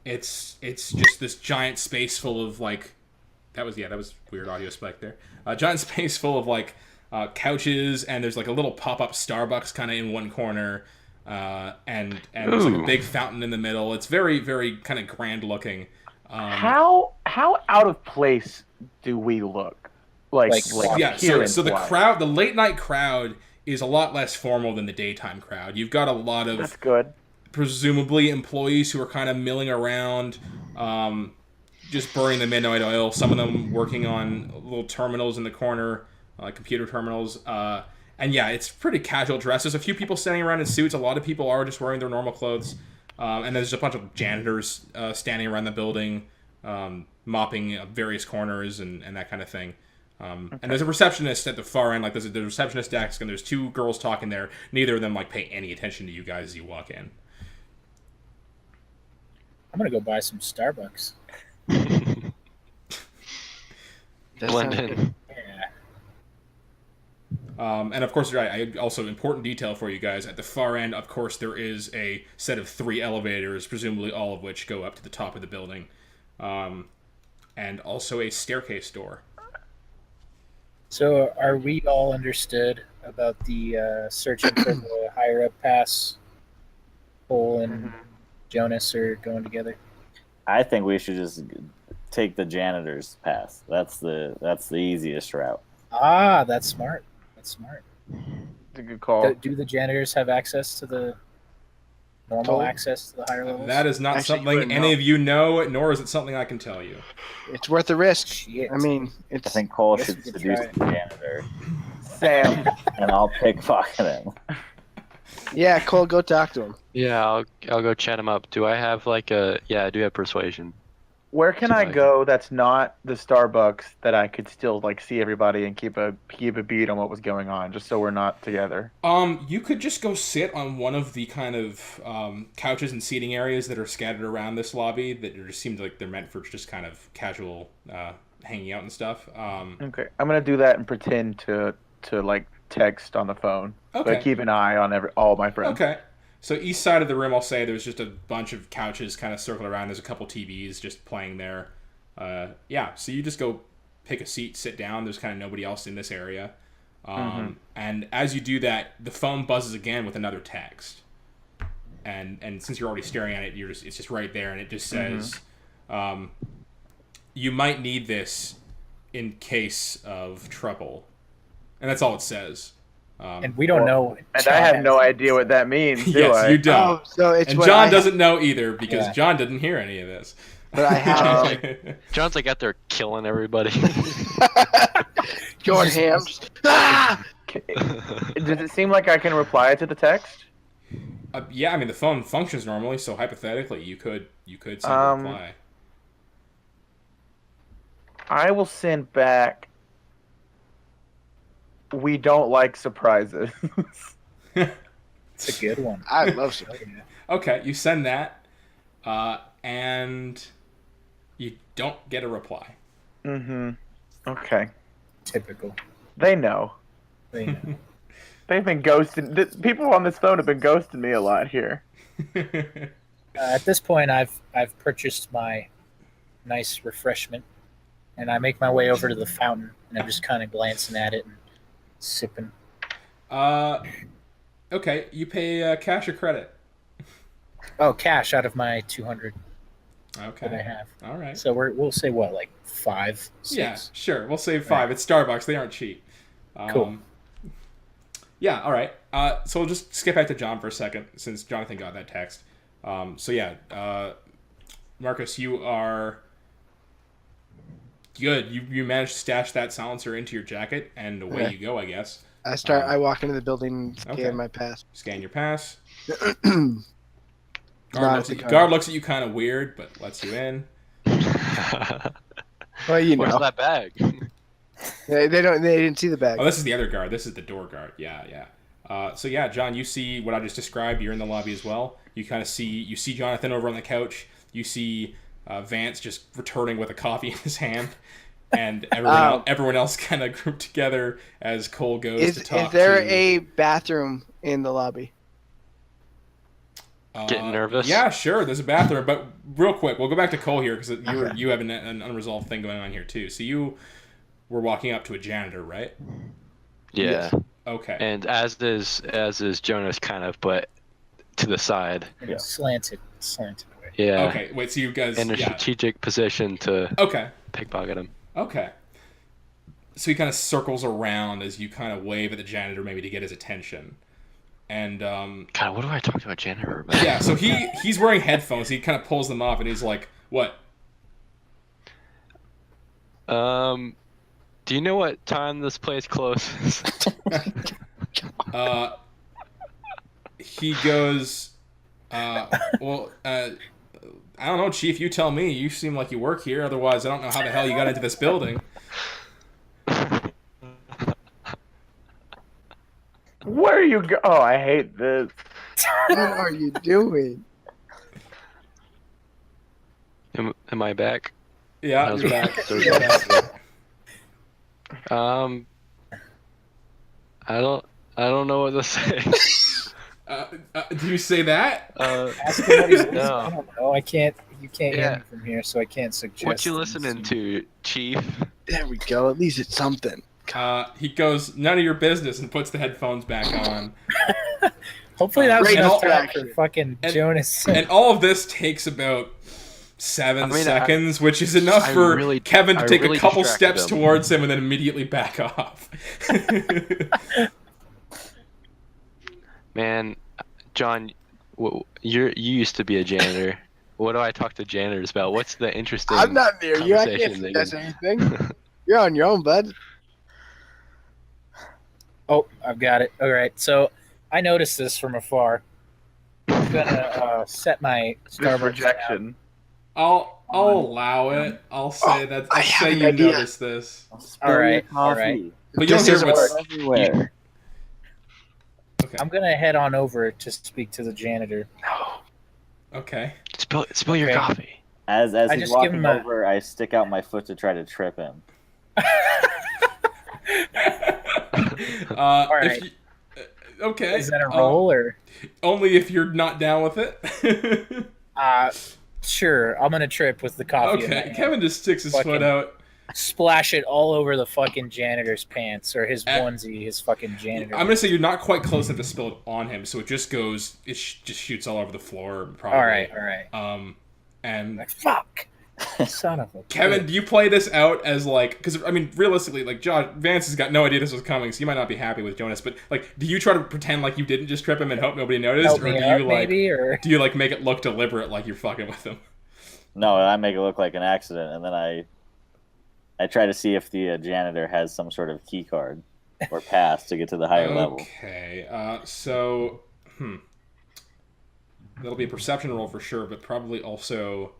It's just this giant space full of like, that was weird audio spike there. Giant space full of like couches, and there's like a little pop-up Starbucks kind of in one corner, and there's like a big fountain in the middle. It's very, very kind of grand looking. How out of place do we look? Like yeah. here So the late night crowd is a lot less formal than the daytime crowd. You've got a lot of that's good. Presumably employees who are kind of milling around, just burning the midnight oil. Some of them working on little terminals in the corner, computer terminals. And yeah, it's pretty casual dress. There's a few people standing around in suits. A lot of people are just wearing their normal clothes. And there's a bunch of janitors standing around the building, mopping various corners and that kind of thing. And there's a receptionist at the far end. Like there's a receptionist desk, and there's two girls talking there. Neither of them like pay any attention to you guys as you walk in. I'm gonna go buy some Starbucks. Blend in. Yeah. And of course, right. Also, important detail for you guys. At the far end, of course, there is a set of 3 elevators, presumably all of which go up to the top of the building, and also a staircase door. So, are we all understood about the searching for the higher up pass? Cole and Jonas are going together. I think we should just take the janitor's pass. That's the easiest route. Ah, that's smart. That's smart. It's a good call. Do the janitors have access to the normal access to the higher levels? That is not Actually, something any of you know, nor is it something I can tell you. It's worth the risk. Shit. I mean, I it's. think Cole Guess should we could seduce try the janitor, Sam. and I'll pickpocket him. Yeah, Cole, go talk to him. Yeah, I'll go chat him up. Do I have like a? Yeah, I do have persuasion. Where can I go that's not the Starbucks that I could still like see everybody and keep a beat on what was going on, just so we're not together? You could just go sit on one of the kind of couches and seating areas that are scattered around this lobby that just seems like they're meant for just kind of casual hanging out and stuff. Okay, I'm gonna do that and pretend to like text on the phone, Okay. but keep an eye on all my friends. Okay. So east side of the room, I'll say there's just a bunch of couches kind of circled around. There's a couple TVs just playing there. Yeah, so you just go pick a seat, sit down. There's kind of nobody else in this area. And as you do that, the phone buzzes again with another text. And since you're already staring at it, it's just right there, and it just says, you might need this in case of trouble. And that's all it says. And we don't know. And I have no idea what that means, do yes, I? you don't. Oh, so it's and what John I doesn't know either because John didn't hear any of this. But I have John's like out there killing everybody. going ham. Ah! Does it seem like I can reply to the text? Yeah, I mean the phone functions normally, so hypothetically you could send a reply. I will send back. We don't like surprises. It's a good one. I love it. Okay, you send that, and you don't get a reply. Okay. Typical. They know. They know. They've been ghosting. People on this phone have been ghosting me a lot here. At this point, I've purchased my nice refreshment, and I make my way over to the fountain, and I'm just kind of glancing at it and sipping. Okay, you pay cash or credit? Oh, cash out of my 200 Okay. that I have. All right. So we'll say what, like 5, 6? Yeah, sure. We'll say 5. It's Starbucks. They aren't cheap. Cool. Yeah, all right. So we'll just skip back to John for a second since Jonathan got that text. So yeah, Marcus, you are good. You managed to stash that silencer into your jacket, and away you go, I guess. I walk into the building, scan okay. my pass. Scan your pass. Not Guard looks at you kind of weird, but lets you in. Well, you Where's know. that bag? They didn't see the bag. Oh, this is the other guard. This is the door guard. Yeah. So yeah, John, you see what I just described. You're in the lobby as well. You kind of see Jonathan over on the couch. You see Vance just returning with a coffee in his hand, and everyone else kind of grouped together as Cole goes to talk. Is there a bathroom in the lobby? Getting nervous? Yeah, sure. There's a bathroom, but real quick, we'll go back to Cole here because you have an unresolved thing going on here too. So you were walking up to a janitor, right? Yeah. Yes. Okay. And as is Jonas, kind of, but to the side. Yeah. Slanted away. Yeah. Okay. Wait. So you guys In a strategic position to pickpocket him. Okay. So he kind of circles around as you kind of wave at the janitor, maybe to get his attention. And God, what do I talk to a janitor about? yeah, so he's wearing headphones. He kind of pulls them off, and he's like, "What?" Do you know what time this place closes? He goes, "Well, I don't know, Chief. You tell me. You seem like you work here. Otherwise, I don't know how the hell you got into this building." Where are you go? Oh, I hate this. What are you doing? Am I back? Yeah, you're back. I don't know what to say. Do you say that? Ask him what he's listening. No. I don't know. I can't. You can't Yeah. hear me from here, so I can't suggest. What you things. listening to, Chief? There we go. At least it's something. He goes, "None of your business," and puts the headphones back on. Hopefully that was Great enough time distraction. for fucking Jonas. And all of this takes about 7 seconds, which is enough I for really- Kevin to I take really a couple distracted steps him. towards him and then immediately back off. Man, John, you used to be a janitor. What do I talk to janitors about? What's the interesting? I'm not near you. I can't conversation they suggest can- anything. You're on your own, bud. Oh, I've got it. All right. So I noticed this from afar. I'm gonna set my This Starbucks rejection. I'll allow it. I'll say that. I I'll have say an you idea. noticed this, Spill your Alright, coffee. alright. but you don't This hear doesn't what's. work. Everywhere. Okay. I'm gonna head on over to speak to the janitor. Okay. Spill your Okay. coffee. As I he's just give walking him a- over, I stick out my foot to try to trip him. Alright. If you, okay. Is that a roll or? Only if you're not down with it. Sure. I'm gonna trip with the coffee. in my Okay. hand. Kevin just sticks his foot Fucking- out. Splash it all over the fucking janitor's pants or his onesie, his fucking janitor. I'm gonna say you're not quite close enough to spill it on him, so it just goes. It just shoots all over the floor. Probably. All right. And Like, fuck, son of a. Kevin, bitch. do you play this out as like? Because I mean, realistically, like Vance has got no idea this was coming, so you might not be happy with Jonas. But like, do you try to pretend like you didn't just trip him and hope nobody noticed, Help or me do up, you like? maybe, or Do you like make it look deliberate, like you're fucking with him? No, I make it look like an accident, and then I try to see if the janitor has some sort of key card or pass to get to the higher level. Okay. So, that'll be a perception roll for sure, but probably also,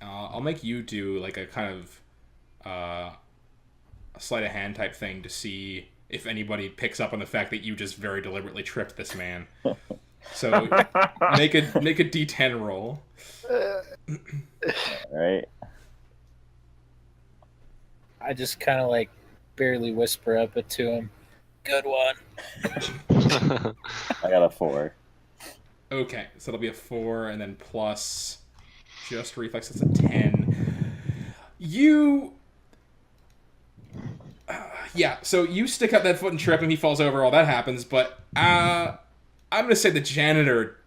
I'll make you do like a kind of a sleight of hand type thing to see if anybody picks up on the fact that you just very deliberately tripped this man. So make a D10 roll. All right. I just kind of like barely whisper up it to him. Good one. I got a 4. Okay, so it'll be a 4, and then plus just reflex. That's a 10. You. Yeah, so you stick out that foot and trip him. He falls over. All that happens, but I'm gonna say the janitor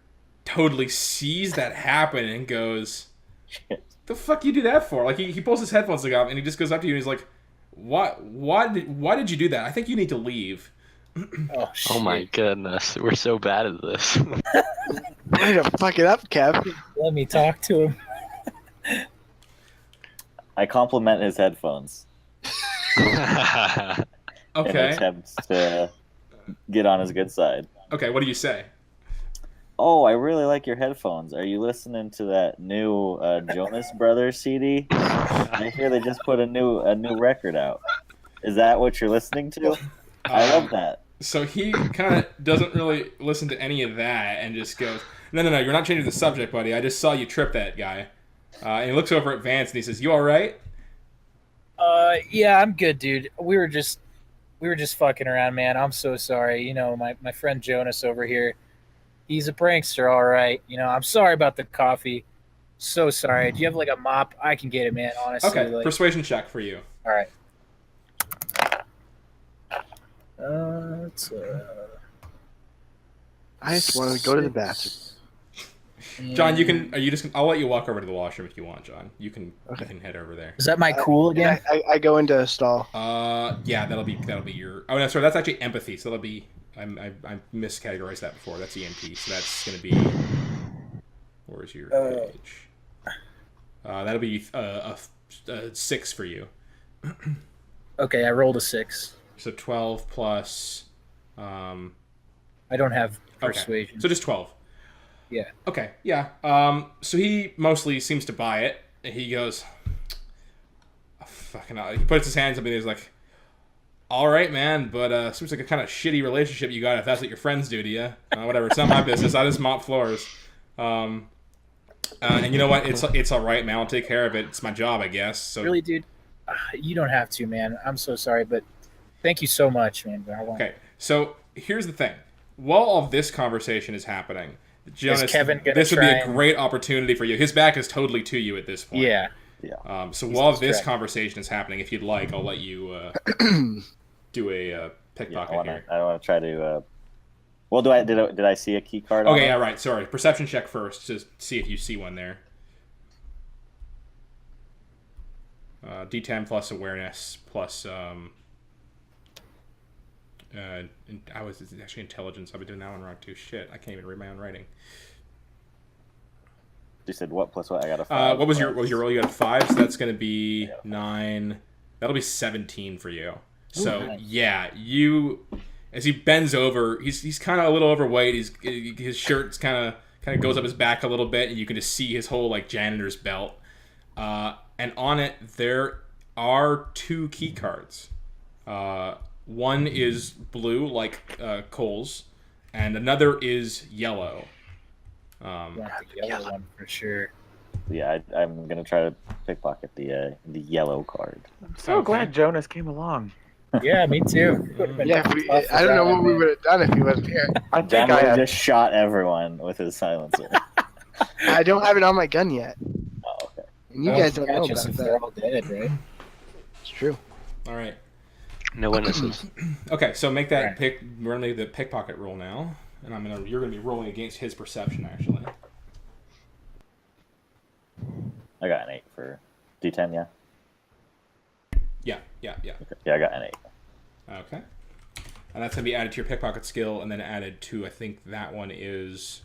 totally sees that happen and goes, "The fuck you do that for?" Like he pulls his headphones off and he just goes up to you and he's like, "What? Why did you do that? I think you need to leave." Oh shit. Oh my goodness, we're so bad at this. Way to fuck it up, Kev. Let me talk to him. I compliment his headphones in Okay. attempts to get on his good side. Okay. What do you say? Oh, I really like your headphones. Are you listening to that new Jonas Brothers CD? I hear they just put a new record out. Is that what you're listening to? I love that. So he kind of doesn't really listen to any of that and just goes, No, you're not changing the subject, buddy. I just saw you trip that guy. And he looks over at Vance and he says, "You all right?" Yeah, I'm good, dude. We were just fucking around, man. I'm so sorry. You know, my friend Jonas over here, he's a prankster, all right. You know, I'm sorry about the coffee. So sorry. Do you have like a mop? I can get it, man. Honestly. Okay, Like, persuasion check for you. all right. I just want to go to the bathroom. John, are you just? I'll let you walk over to the washroom if you want, John. You can head over there. Is that my cool again? I go into a stall. Yeah, that'll be your. Oh no, sorry, that's actually empathy. So that'll be. I miscategorized that before. That's ENT. So that's gonna be. Where's your page? That'll be a 6 for you. Okay, I rolled a 6. So 12 plus. I don't have persuasion. Okay. So just 12. Yeah. Okay, yeah. So he mostly seems to buy it. And he goes, oh, fucking hell. He puts his hands up and he's like, "All right, man, but seems like a kind of shitty relationship you got if that's what your friends do to you. Whatever, it's not my business. I just mop floors. And you know what? It's all right, man. I'll take care of it. It's my job, I guess." So Really, dude? You don't have to, man. I'm so sorry, but thank you so much, man. Okay, so here's the thing. While all of this conversation is happening, Jonas, Kevin gonna this would be try a great opportunity for you. His back is totally to you at this point. Yeah. So while this distracted. conversation is happening, if you'd like, I'll let you do a pickpocket here. I want to try to. Well, did I see a key card? Okay, on yeah, it? right. Sorry, perception check first to see if you see one there. D10 plus awareness plus it's actually intelligence. I've been doing that one wrong too. Shit, I can't even read my own writing. You said what plus what? I got a 5. What was your roll? You got a 5, so that's going to be 9. That'll be 17 for you. So nice. yeah, you as he bends over, he's kind of a little overweight. His shirt's kind kind of goes up his back a little bit, and you can just see his whole like janitor's belt. And on it there are 2 key cards. One is blue, like Cole's, and another is yellow. Want the yellow one for sure. Yeah, I'm gonna try to pickpocket the yellow card. I'm so glad Jonas came along. Yeah, me too. Yeah, I don't know what we would have done if he wasn't here. I think John I would have had, just shot everyone with his silencer. I don't have it on my gun yet. Oh, okay. And you guys don't know Catch us about if they're that. all dead, right? It's true. All right. No witnesses. Okay, so make that Right. run me the pickpocket roll now, and you're gonna be rolling against his perception actually. I got an 8 for D10. Yeah. Yeah. Okay. Yeah, I got an 8. Okay. And that's gonna be added to your pickpocket skill, and then added to, I think that one is.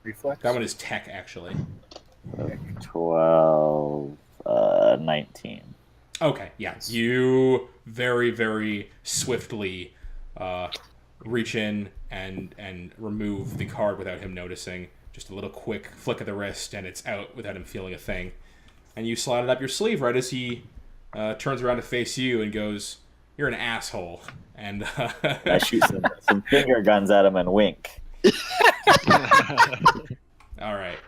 Reflex. That one is tech actually. 12, 19. Okay, yeah. You very, very swiftly reach in and remove the card without him noticing. Just a little quick flick of the wrist, and it's out without him feeling a thing. And you slide it up your sleeve right as he turns around to face you and goes, "You're an asshole." And I shoot some finger guns at him and wink. all right.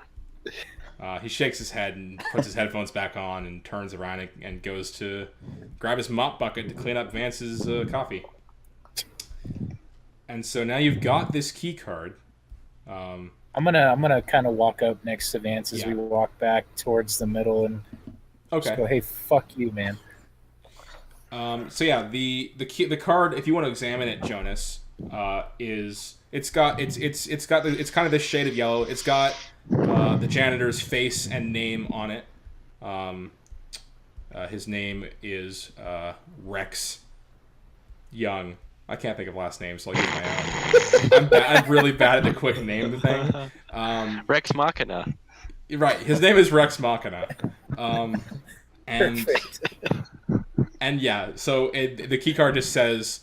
He shakes his head and puts his headphones back on and turns around and goes to grab his mop bucket to clean up Vance's coffee. And so now you've got this key card. I'm gonna kind of walk up next to Vance as we walk back towards the middle and just go, "Hey, fuck you, man." So yeah, the card, if you want to examine it, Jonas, is it's kind of this shade of yellow. It's got the janitor's face and name on it. His name is Rex Young. I can't think of last names, so I'll use my own. I'm really bad at the quick name thing. Rex Machina. Right, his name is Rex Machina. And Perfect. and yeah, so the key card just says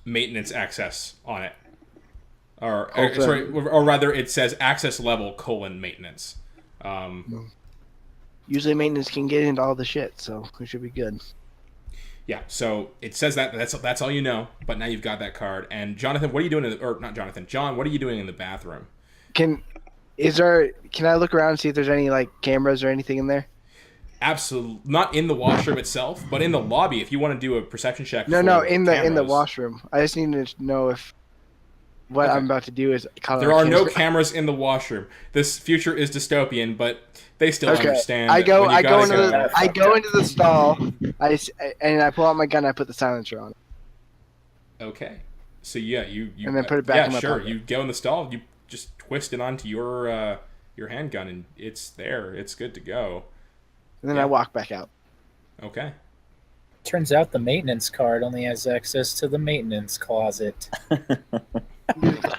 maintenance access on it. Or rather, it says access level : maintenance. Usually maintenance can get into all the shit, so we should be good. Yeah, so it says that that's all you know, but now you've got that card. And Jonathan, what are you doing John, what are you doing in the bathroom? Can I look around and see if there's any like cameras or anything in there? Absolutely not in the washroom itself, but in the lobby. If you want to do a perception check. No, in the cameras. washroom. I just need to know if what I'm about to do is kind of. There are no cameras in the washroom. This future is dystopian, but they still understand. I go into the stall. I pull out my gun. I put the silencer on. Okay, so yeah, you and then put it back in my sure. pocket. You go in the stall. You just twist it onto your handgun, and it's there. It's good to go. And then I walk back out. Okay. Turns out the maintenance card only has access to the maintenance closet.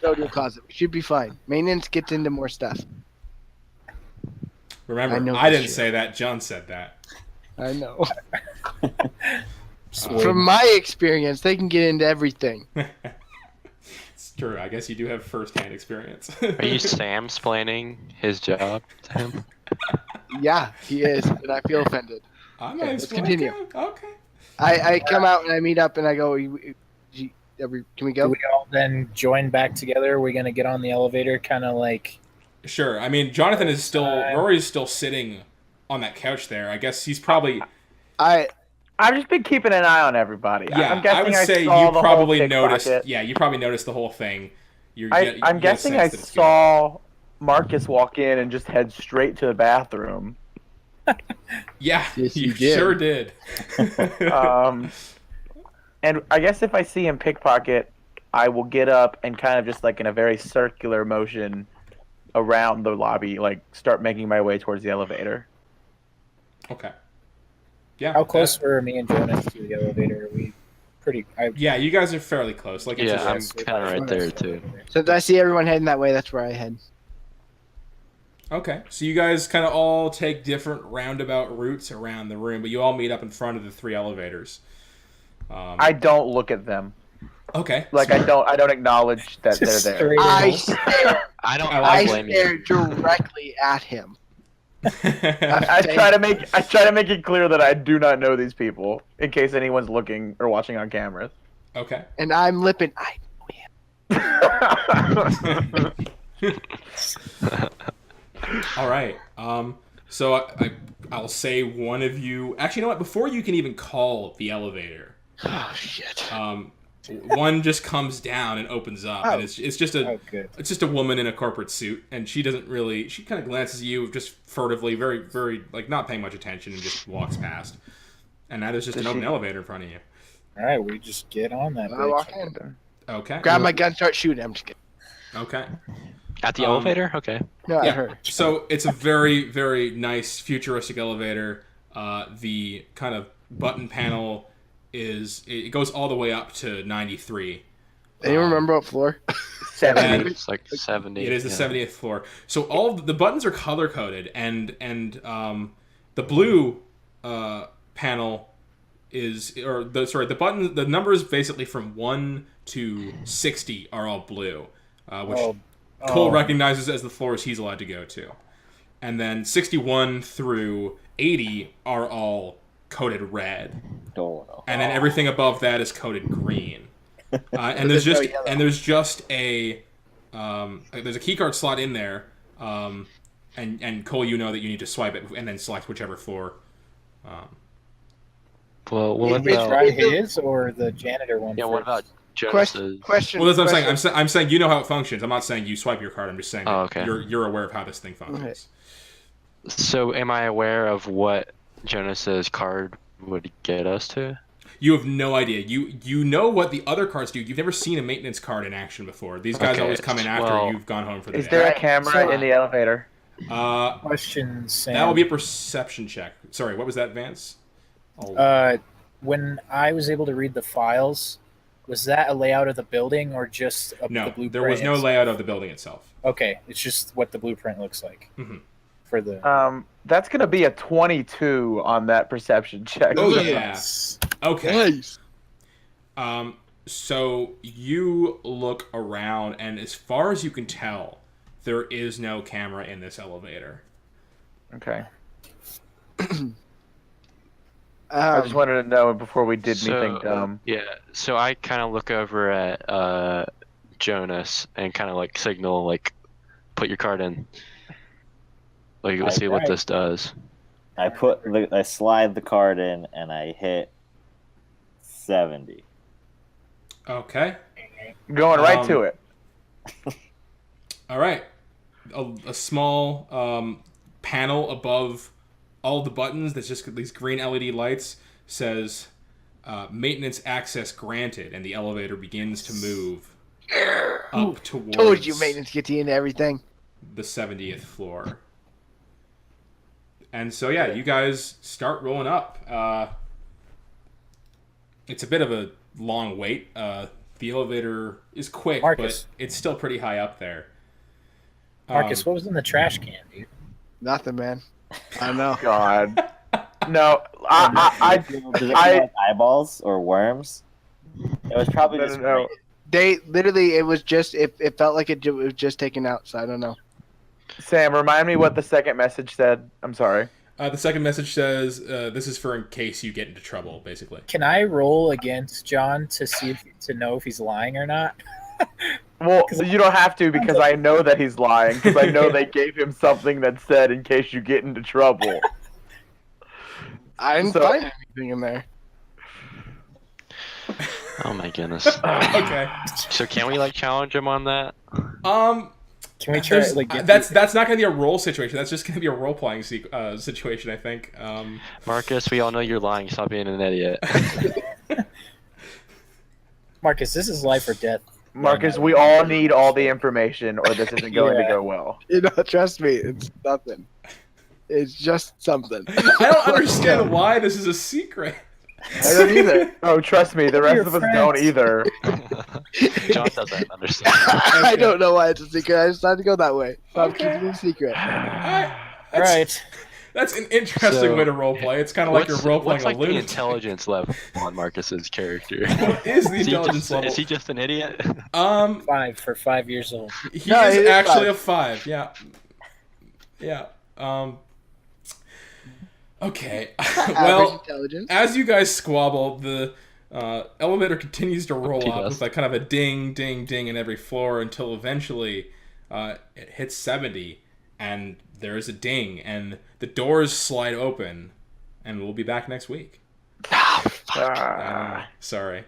Go to the closet. We should be fine. Maintenance gets into more stuff. Remember, I didn't say that. John said that. I know. From my experience, they can get into everything. It's true. I guess you do have first-hand experience. Are you Sam-splaining his job to him? Yeah, he is, and I feel offended. I'm let's continue. Okay. I come out and I meet up and I go, can we go? Do we all then join back together? Are we going to get on the elevator kind of like... Sure. I mean, Jonathan is still... Rory's still sitting on that couch there. I guess he's probably... I've just been keeping an eye on everybody. Yeah, I'm guessing I would say you saw the probably whole noticed... pickpocket. Yeah, you probably noticed the whole thing. I'm guessing I saw Marcus walk in and just head straight to the bathroom. Yeah, Yes, you you did. sure did. And I guess if I see him pickpocket, I will get up and kind of just like in a very circular motion around the lobby, like start making my way towards the elevator. Okay. Yeah. How close were me and Jonas to the elevator? Are we pretty... Yeah, you guys are fairly close. Like, it's Yeah, I'm just, kind of right there, too. So if I see everyone heading that way, that's where I head. okay. So you guys kind of all take different roundabout routes around the room, but you all meet up in front of the 3 elevators. I don't look at them. Okay. Like I don't acknowledge that they're Just there. straight I in. stare. I don't I blame you. stare directly at him. I try to make it clear that I do not know these people in case anyone's looking or watching on cameras. Okay. And I'm lipping. I All right. So I'll say one of you. Actually, you know what? Before you can even call the elevator, Oh shit. one just comes down and opens up, and it's just a woman in a corporate suit, and she doesn't really. She kind of glances at you just furtively, very very like not paying much attention, and just walks past. And now there's just an open elevator in front of you. All right, we just get on that. I walk bitch. in. Okay. Grab my gun, start shooting. I'm just kidding. Okay. At the elevator? Okay. No, I Yeah. heard. So it's a very, very nice futuristic elevator. The kind of button panel it goes all the way up to 93. Anyone remember what floor? 70. It's like 70. It is the yeah. 70th floor. So all the buttons are color coded, and the blue panel the numbers basically from 1 to 60 are all blue, which Cole recognizes as the floors he's allowed to go to. And then 61 through 80 are all coded red. And then everything above that is coded green. And there's just a key card slot in there. And Cole, you know that you need to swipe it and then select whichever floor. Well, what Which about... right his or the janitor one? Yeah, what about Question. Jonas's? Well, that's what I'm saying. I'm saying you know how it functions. I'm not saying you swipe your card. I'm just saying that okay. you're aware of how this thing functions. So, am I aware of what Jonas's card would get us to? You have no idea. You know what the other cards do. You've never seen a maintenance card in action before. These guys always come in after you've gone home for the day. Is there a camera in the elevator? Question, Sam. That will be a perception check. Sorry, what was that, Vance? When I was able to read the files, was that a layout of the building or just the No, blueprint? there was no layout of the building itself. Okay, it's just what the blueprint looks like for the. That's gonna be a 22 on that perception check. Oh yeah. Okay. Nice. So you look around, and as far as you can tell, there is no camera in this elevator. Okay. I just wanted to know before we did anything dumb. Yeah, so I kind of look over at Jonas and kind of like signal, like, put your card in. Like, let's see what this does. I slide the card in and I hit 70. Okay. Going right to it. All right. A small panel above all the buttons that's just these green LED lights says maintenance access granted, and the elevator begins to move up towards Told you maintenance gets you into everything. the 70th floor. And so yeah, you guys start rolling up. It's a bit of a long wait. The elevator is quick, Marcus. but it's still pretty high up there. Marcus, what was in the trash can, dude? Nothing, man. I know. God. No, Does it feel like eyeballs or worms? It was probably just no. They literally, it was just, it felt like it was just taken out. So I don't know. Sam, remind me what the second message said. I'm sorry. The second message says, "This is for in case you get into trouble." Basically. Can I roll against John to know if he's lying or not? Well, you don't have to because I know that he's lying because I know they gave him something that said in case you get into trouble. I didn't find anything in there. Oh my goodness. Okay. So can we like challenge him on that? Can we try? That's not going to be a role situation. That's just going to be a role playing situation, I think. Marcus, we all know you're lying. Stop being an idiot. Marcus, this is life or death. Marcus, we all need all the information or this isn't going to go well. You know, trust me, it's nothing. It's just something. I don't understand why this is a secret. I don't either. Oh, trust me, the rest of us don't either. John doesn't understand. I don't know why it's a secret. I just had to go that way. So I'm keeping it a secret. All right. That's an interesting way to roleplay. It's kind of like you're roleplaying what's a like the lunatic. intelligence level on Marcus's character? What is the Is he intelligence just, level? is he just an idiot? 5 for 5 years old. He No, is he is actually 5. a 5. Yeah. Yeah. Okay. Average Well, intelligence. as you guys squabble, the elevator continues to roll He up does. with like kind of a ding, ding, ding in every floor until eventually it hits 70, and there is a ding, and the doors slide open, and we'll be back next week. Ah. Sorry.